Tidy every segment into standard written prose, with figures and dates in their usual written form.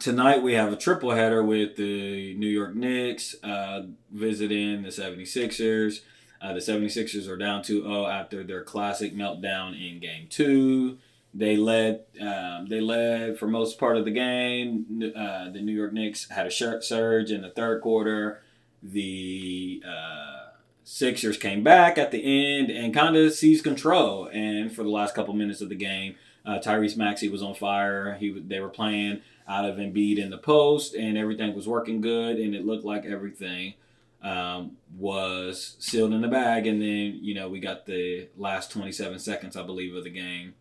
Tonight we have a triple header with the New York Knicks visiting the 76ers. The 76ers are down 2-0 after their classic meltdown in Game 2. They led for most part of the game. The New York Knicks had a surge in the third quarter. The Sixers came back at the end and kind of seized control. And for the last couple minutes of the game, Tyrese Maxey was on fire. They were playing out of Embiid in the post, and everything was working good, and it looked like everything was sealed in the bag. And then, we got the last 27 seconds, I believe, of the game,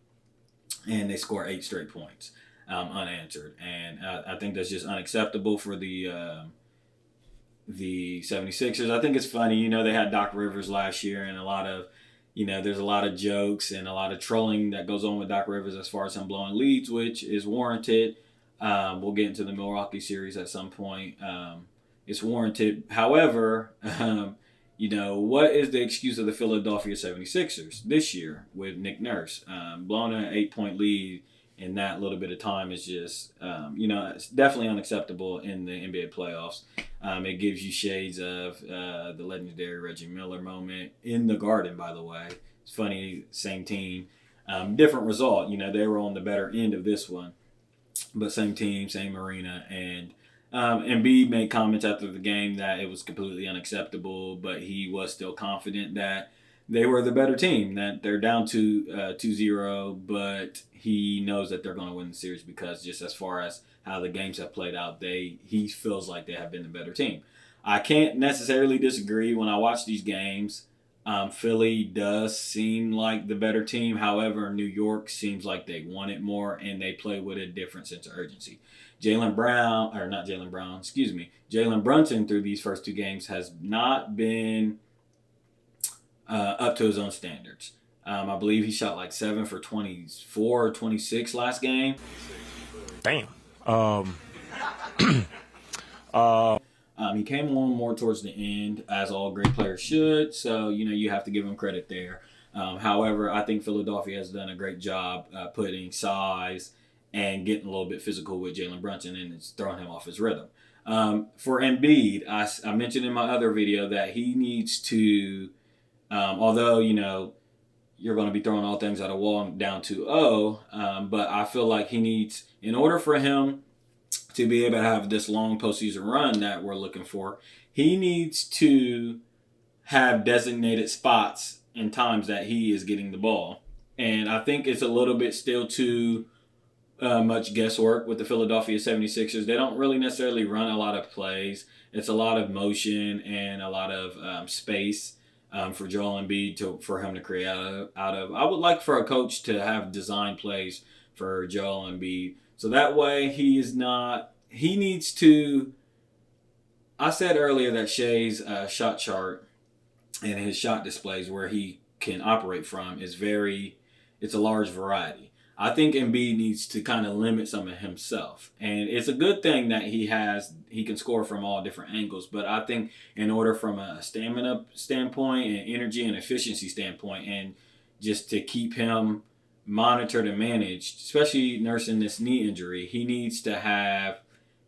and they scored 8 straight points unanswered. And I think that's just unacceptable for the 76ers. I think it's funny, they had Doc Rivers last year, and there's a lot of jokes and a lot of trolling that goes on with Doc Rivers as far as him blowing leads, which is warranted. We'll get into the Milwaukee series at some point. It's warranted. However, what is the excuse of the Philadelphia 76ers this year with Nick Nurse? Blowing an 8-point lead in that little bit of time is just, it's definitely unacceptable in the NBA playoffs. It gives you shades of the legendary Reggie Miller moment in the Garden, by the way. It's funny, same team, different result. They were on the better end of this one. But same team, same arena, and Embiid made comments after the game that it was completely unacceptable, but he was still confident that they were the better team, that they're down to 2-0, but he knows that they're going to win the series because just as far as how the games have played out, he feels like they have been the better team. I can't necessarily disagree. When I watch these games, Philly does seem like the better team. However, New York seems like they want it more, and they play with a different sense of urgency. Jalen Brunson through these first 2 games has not been up to his own standards. I believe he shot like 7 for 24 or 26 last game. Damn. He came along more towards the end, as all great players should. So, you have to give him credit there. However, I think Philadelphia has done a great job putting size and getting a little bit physical with Jalen Brunson, and it's throwing him off his rhythm. For Embiid, I mentioned in my other video that he needs to, although, you're going to be throwing all things at a wall down 2-0, but I feel like he needs, in order for him to be able to have this long postseason run that we're looking for, he needs to have designated spots and times that he is getting the ball. And I think it's a little bit still too much guesswork with the Philadelphia 76ers. They don't really necessarily run a lot of plays. It's a lot of motion and a lot of space for Joel Embiid for him to create out of. I would like for a coach to have design plays for Joel Embiid. So that way he needs to, I said earlier that Shea's shot chart and his shot displays where he can operate from it's a large variety. I think Embiid needs to kind of limit some of himself. And it's a good thing that he can score from all different angles. But I think in order from a stamina standpoint and energy and efficiency standpoint, and just to keep him monitored and managed, especially nursing this knee injury, he needs to have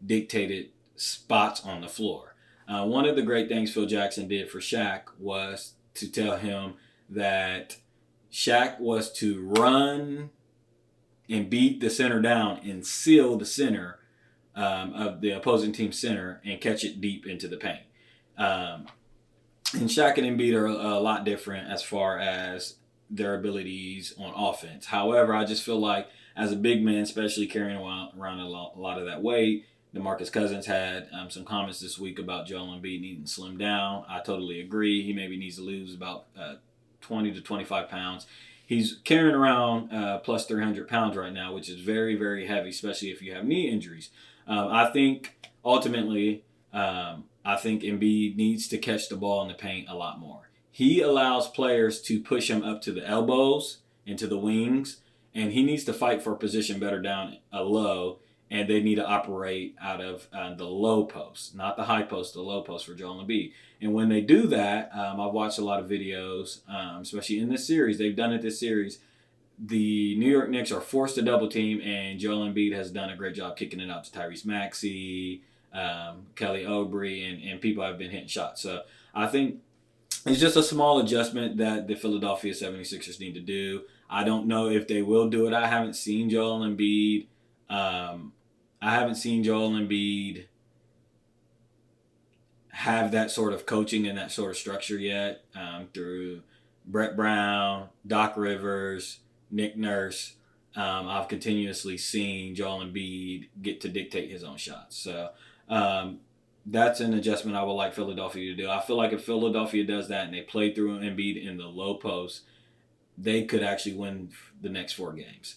dictated spots on the floor. One of the great things Phil Jackson did for Shaq was to tell him that Shaq was to run and beat the center down and seal the center of the opposing team's center and catch it deep into the paint. And Shaq and Embiid are a lot different as far as their abilities on offense. However, I just feel like as a big man, especially carrying around a lot of that weight, DeMarcus Cousins had some comments this week about Joel Embiid needing to slim down. I totally agree. He maybe needs to lose about 20 to 25 pounds. He's carrying around plus 300 pounds right now, which is very, very heavy, especially if you have knee injuries. I think ultimately, Embiid needs to catch the ball in the paint a lot more. He allows players to push him up to the elbows and to the wings, and he needs to fight for a position better down low, and they need to operate out of the low post, not the high post, the low post for Joel Embiid. And when they do that, I've watched a lot of videos, especially in this series. They've done it this series. the New York Knicks are forced to double team, and Joel Embiid has done a great job kicking it out to Tyrese Maxey, Kelly Oubre, and people have been hitting shots. So I think it's just a small adjustment that the Philadelphia 76ers need to do. I don't know if they will do it. I haven't seen Joel Embiid. I haven't seen Joel Embiid have that sort of coaching and that sort of structure yet through Brett Brown, Doc Rivers, Nick Nurse. I've continuously seen Joel Embiid get to dictate his own shots. So that's an adjustment I would like Philadelphia to do. I feel like if Philadelphia does that and they play through Embiid in the low post, they could actually win the next 4 games.